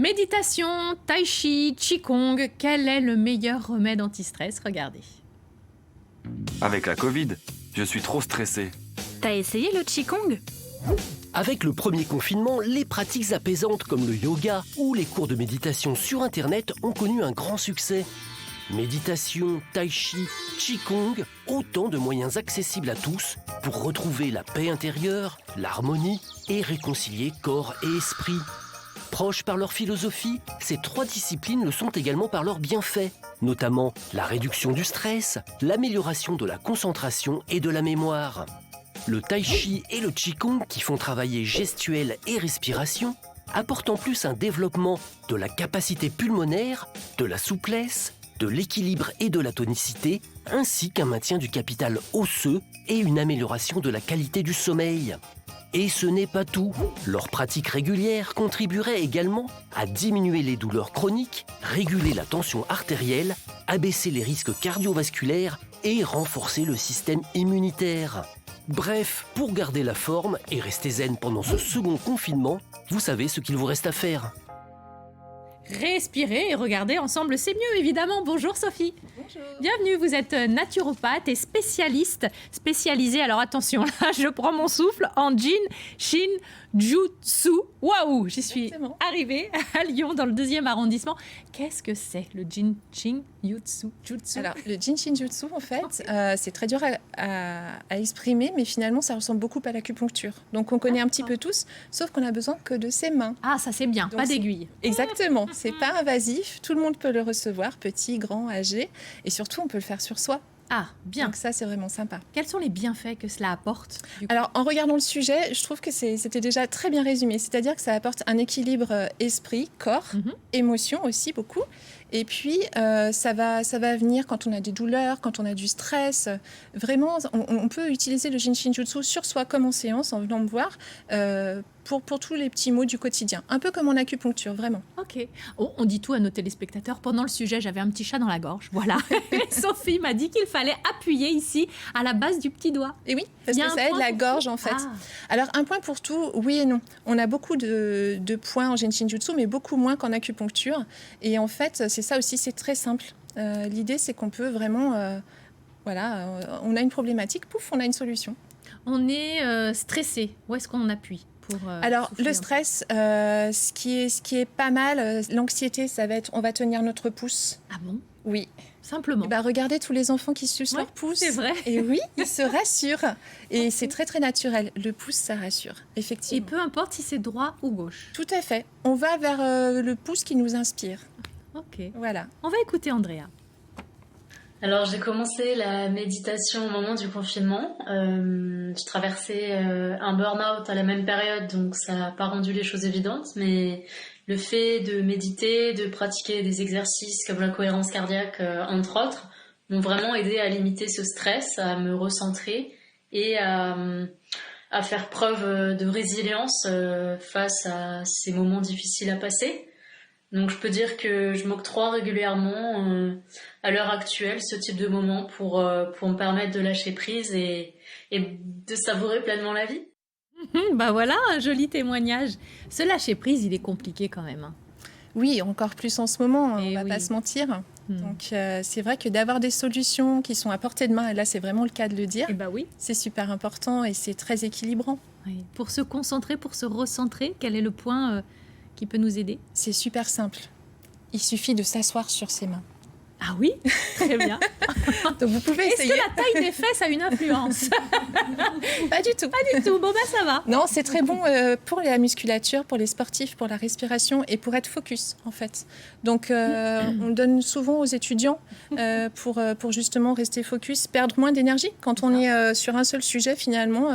Méditation, tai chi, qigong, quel est le meilleur remède anti-stress? Regardez. Avec la Covid, je suis trop stressé. T'as essayé le qigong? Avec le premier confinement, les pratiques apaisantes comme le yoga ou les cours de méditation sur Internet ont connu un grand succès. Méditation, tai chi, qigong, autant de moyens accessibles à tous pour retrouver la paix intérieure, l'harmonie et réconcilier corps et esprit. Proches par leur philosophie, ces trois disciplines le sont également par leurs bienfaits, notamment la réduction du stress, l'amélioration de la concentration et de la mémoire. Le tai chi et le qigong, qui font travailler gestuelle et respiration, apportent en plus un développement de la capacité pulmonaire, de la souplesse, de l'équilibre et de la tonicité, ainsi qu'un maintien du capital osseux et une amélioration de la qualité du sommeil. Et ce n'est pas tout. Leur pratique régulière contribuerait également à diminuer les douleurs chroniques, réguler la tension artérielle, abaisser les risques cardiovasculaires et renforcer le système immunitaire. Bref, pour garder la forme et rester zen pendant ce second confinement, vous savez ce qu'il vous reste à faire. Respirez et regardez ensemble, c'est mieux évidemment. Bonjour Sophie. Bonjour. Bienvenue, vous êtes naturopathe et spécialisée, alors attention, là je prends mon souffle, en Jin Shin Jutsu. Waouh, j'y suis Exactement. arrivée à Lyon dans le 2e arrondissement. Qu'est-ce que c'est le Jin Shin Jutsu? Alors, le Jin Shin Jutsu, en fait, c'est très dur à exprimer, mais finalement, ça ressemble beaucoup à l'acupuncture. Donc, on connaît un petit peu tous, sauf qu'on a besoin que de ses mains. Ah, ça c'est bien, Donc, pas c'est- d'aiguille. Exactement. C'est pas invasif. Tout le monde peut le recevoir, petit, grand, âgé. Et surtout, on peut le faire sur soi. Ah, bien. Donc, ça, c'est vraiment sympa. Quels sont les bienfaits que cela apporte du coup? Alors, en regardant le sujet, je trouve que c'était déjà très bien résumé. C'est-à-dire que ça apporte un équilibre esprit, corps, émotion aussi beaucoup. Et puis, ça va venir quand on a des douleurs, quand on a du stress. Vraiment, on peut utiliser le Jin Shin Jutsu sur soi comme en séance, en venant me voir, pour tous les petits mots du quotidien. Un peu comme en acupuncture, vraiment. Ok. Oh, on dit tout à nos téléspectateurs. Pendant le sujet, j'avais un petit chat dans la gorge. Voilà. Et Sophie m'a dit qu'il fallait appuyer ici, à la base du petit doigt. Et oui, parce Il y a que un ça aide point la pour gorge, tout. en fait. Ah. Alors, un point pour tout, oui et non. On a beaucoup de points en Jin Shin Jutsu, mais beaucoup moins qu'en acupuncture. Et en fait, c'est ça aussi, c'est très simple. L'idée, c'est qu'on peut vraiment... on a une problématique, pouf, on a une solution. On est stressé. Où est-ce qu'on appuie pour, Alors, souffler le un peu? stress, ce qui est pas mal, l'anxiété, ça va être, on va tenir notre pouce. Ah bon? Oui. Simplement. Regardez tous les enfants qui sucent Ouais, leur pouce. c'est vrai. Et oui, ils se rassurent. Et c'est très, très naturel. Le pouce, ça rassure, Et effectivement. peu importe si c'est droit ou gauche. Tout à fait. On va vers le pouce qui nous inspire. Ok. Voilà. On va écouter Andrea. Alors j'ai commencé la méditation au moment du confinement. Je traversais un burn-out à la même période, donc ça n'a pas rendu les choses évidentes, mais le fait de méditer, de pratiquer des exercices comme la cohérence cardiaque, entre autres, m'ont vraiment aidé à limiter ce stress, à me recentrer et à faire preuve de résilience face à ces moments difficiles à passer. Donc je peux dire que je m'octroie régulièrement à l'heure actuelle ce type de moment pour me permettre de lâcher prise et de savourer pleinement la vie. Bah voilà, un joli témoignage. Ce lâcher prise, il est compliqué quand même. Hein. Oui, encore plus en ce moment, Eh on va oui. pas se mentir. Hmm. Donc, c'est vrai que d'avoir des solutions qui sont à portée de main, et là, c'est vraiment le cas de le dire, Eh bah oui. c'est super important et c'est très équilibrant. Oui. Pour se concentrer, pour se recentrer, quel est le point qui peut nous aider? C'est super simple. Il suffit de s'asseoir sur ses mains. Ah oui, très bien. Donc, vous pouvez Est-ce essayer. que la taille des fesses a une influence? Pas du tout. Pas du tout. Bon bah ça va. Non, c'est très bon pour la musculature, pour les sportifs, pour la respiration et pour être focus, en fait. Donc, on donne souvent aux étudiants pour justement rester focus, perdre moins d'énergie. Quand on est sur un seul sujet, finalement,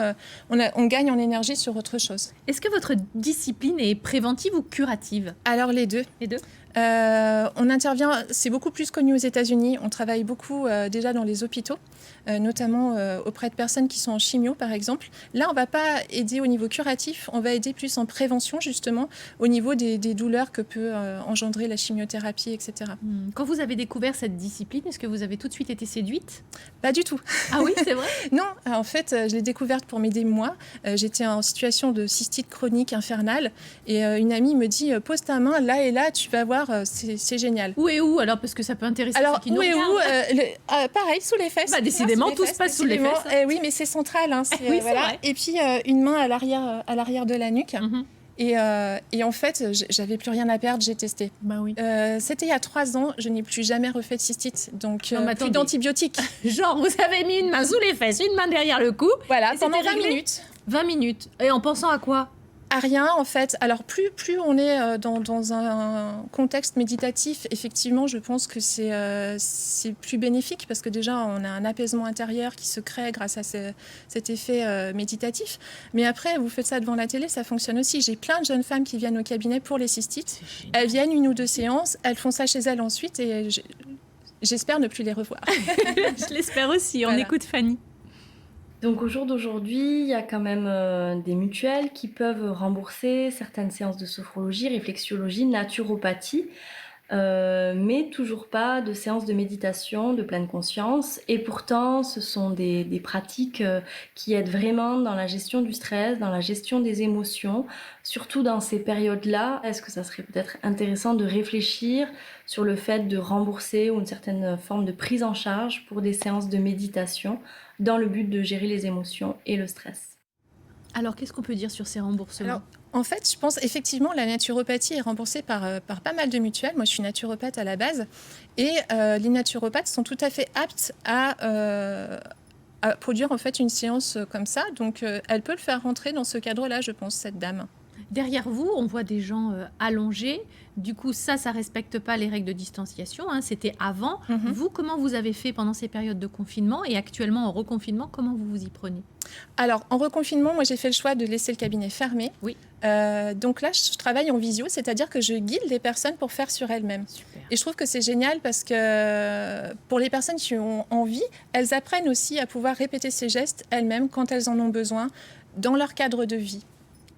on gagne en énergie sur autre chose. Est-ce que votre discipline est préventive ou curative? Alors, les deux. Les deux. On intervient, c'est beaucoup plus connu aux États-Unis. On travaille beaucoup déjà dans les hôpitaux, notamment auprès de personnes qui sont en chimio, par exemple. Là, on ne va pas aider au niveau curatif, on va aider plus en prévention, justement, au niveau des douleurs que peut engendrer la chimiothérapie, etc. Quand vous avez découvert cette discipline, est-ce que vous avez tout de suite été séduite? Pas du tout. Ah oui, c'est vrai? Non, en fait, je l'ai découverte pour m'aider moi. J'étais en situation de cystite chronique infernale et une amie me dit « Pose ta main là et là, tu vas voir, c'est génial. » Où et où? Alors, parce que ça peut intéresser Alors, ceux qui nous où et où regardent. Pareil, sous les fesses. Bah, décidément, tout se passe sous les fesses. Oui, mais c'est central. Hein, Oui, c'est vrai. Et puis, une main à l'arrière de la nuque. Et en fait, j'avais plus rien à perdre, j'ai testé. Bah oui. C'était il y a 3 ans, je n'ai plus jamais refait de cystite, donc Non, mais plus attendez. d'antibiotiques. Genre, vous avez mis une main sous les fesses, une main derrière le cou. Voilà, Et pendant c'était 20 réglé minutes. 20 minutes. Et en pensant à quoi? À rien, en fait. Alors, plus on est dans un contexte méditatif, effectivement, je pense que c'est plus bénéfique parce que déjà, on a un apaisement intérieur qui se crée grâce à cet effet méditatif. Mais après, vous faites ça devant la télé, ça fonctionne aussi. J'ai plein de jeunes femmes qui viennent au cabinet pour les cystites. Elles viennent 1 ou 2 séances, elles font ça chez elles ensuite et j'espère ne plus les revoir. Je l'espère aussi. On Voilà. écoute Fanny. Donc au jour d'aujourd'hui, il y a quand même des mutuelles qui peuvent rembourser certaines séances de sophrologie, réflexologie, naturopathie, mais toujours pas de séances de méditation de pleine conscience. Et pourtant, ce sont des pratiques qui aident vraiment dans la gestion du stress, dans la gestion des émotions, surtout dans ces périodes-là. Est-ce que ça serait peut-être intéressant de réfléchir sur le fait de rembourser ou une certaine forme de prise en charge pour des séances de méditation dans le but de gérer les émotions et le stress? Alors, qu'est-ce qu'on peut dire sur ces remboursements? Alors, en fait, je pense effectivement la naturopathie est remboursée par pas mal de mutuelles. Moi, je suis naturopathe à la base. Et les naturopathes sont tout à fait aptes à produire en fait une séance comme ça. Donc, elle peut le faire rentrer dans ce cadre-là, je pense, cette dame. Derrière vous, on voit des gens allongés. Du coup, ça respecte pas les règles de distanciation. Hein. C'était avant. Vous, comment vous avez fait pendant ces périodes de confinement? Et actuellement, en reconfinement, comment vous vous y prenez? Alors, en reconfinement, moi, j'ai fait le choix de laisser le cabinet fermé. Oui. Donc là, je travaille en visio, c'est-à-dire que je guide les personnes pour faire sur elles-mêmes. Super. Et je trouve que c'est génial parce que pour les personnes qui ont envie, elles apprennent aussi à pouvoir répéter ces gestes elles-mêmes quand elles en ont besoin dans leur cadre de vie.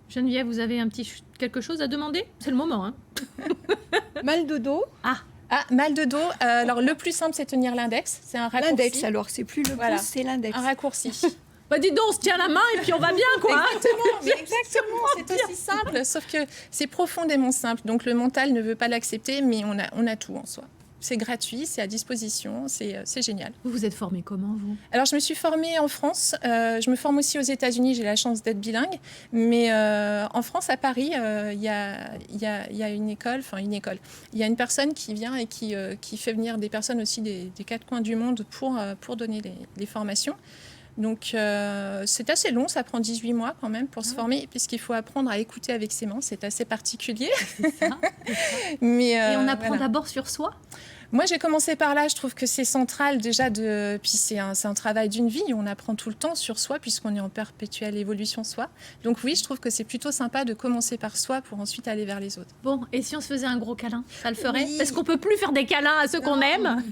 Geneviève, vous avez quelque chose à demander? C'est le moment. Hein. Mal de dos. Ah, mal de dos. Alors, le plus simple, c'est tenir l'index. C'est un raccourci. L'index, alors, c'est plus le Voilà. pouce, c'est l'index. Un raccourci. Bah dis donc, on se tient la main et puis on va bien, quoi. Exactement, c'est aussi simple, sauf que c'est profondément simple. Donc, le mental ne veut pas l'accepter, mais on a tout en soi. C'est gratuit, c'est à disposition, c'est génial. Vous vous êtes formée comment, vous? Alors, je me suis formée en France. Je me forme aussi aux États-Unis. J'ai la chance d'être bilingue. Mais en France, à Paris, il y a une école. Il y a une personne qui vient et qui fait venir des personnes aussi des 4 coins du monde pour donner les formations. Donc, c'est assez long. Ça prend 18 mois quand même pour se former, puisqu'il faut apprendre à écouter avec ses mains. C'est assez particulier. C'est ça. Mais, Et on apprend voilà. d'abord sur soi? Moi, j'ai commencé par là. Je trouve que c'est central déjà Puis c'est un travail d'une vie. On apprend tout le temps sur soi puisqu'on est en perpétuelle évolution soi. Donc oui, je trouve que c'est plutôt sympa de commencer par soi pour ensuite aller vers les autres. Bon, et si on se faisait un gros câlin, ça le ferait? Oui. Parce qu'on peut plus faire des câlins à ceux qu'on aime.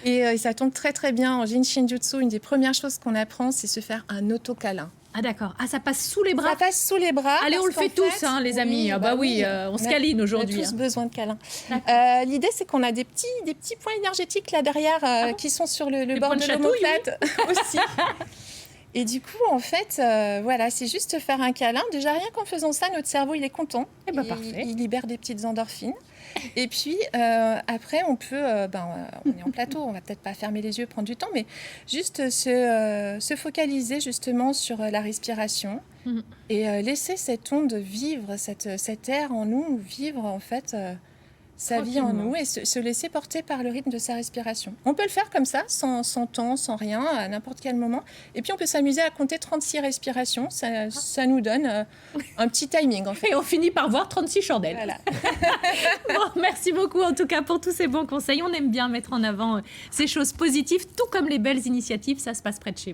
Et ça tombe très très bien. En Jin Shinjutsu, une des premières choses qu'on apprend, c'est se faire un auto-câlin. Ah d'accord. Ah, ça passe sous les bras? Ça passe sous les bras. Allez, on le parce fait qu'en tous, hein, les amis. oui, Ah bah oui, on se câline aujourd'hui. On a tous hein. besoin de câlins. L'idée, c'est qu'on a des petits points énergétiques là derrière qui sont sur le bord points de de chatouille, l'omoplate aussi. Et du coup, en fait, voilà, c'est juste faire un câlin. Déjà, rien qu'en faisant ça, notre cerveau, il est content. Eh ben, parfait. Il libère des petites endorphines. Et puis, après, on peut... on est en plateau, on va peut-être pas fermer les yeux, prendre du temps, mais juste se focaliser justement sur la respiration et laisser cette onde vivre, cet air en nous, vivre en fait... sa vie en nous et se laisser porter par le rythme de sa respiration. On peut le faire comme ça, sans temps, sans rien, à n'importe quel moment. Et puis, on peut s'amuser à compter 36 respirations. Ça nous donne un petit timing, en fait. Et on finit par voir 36 chandelles. Voilà. Bon, merci beaucoup en tout cas pour tous ces bons conseils. On aime bien mettre en avant ces choses positives, tout comme les belles initiatives, ça se passe près de chez vous.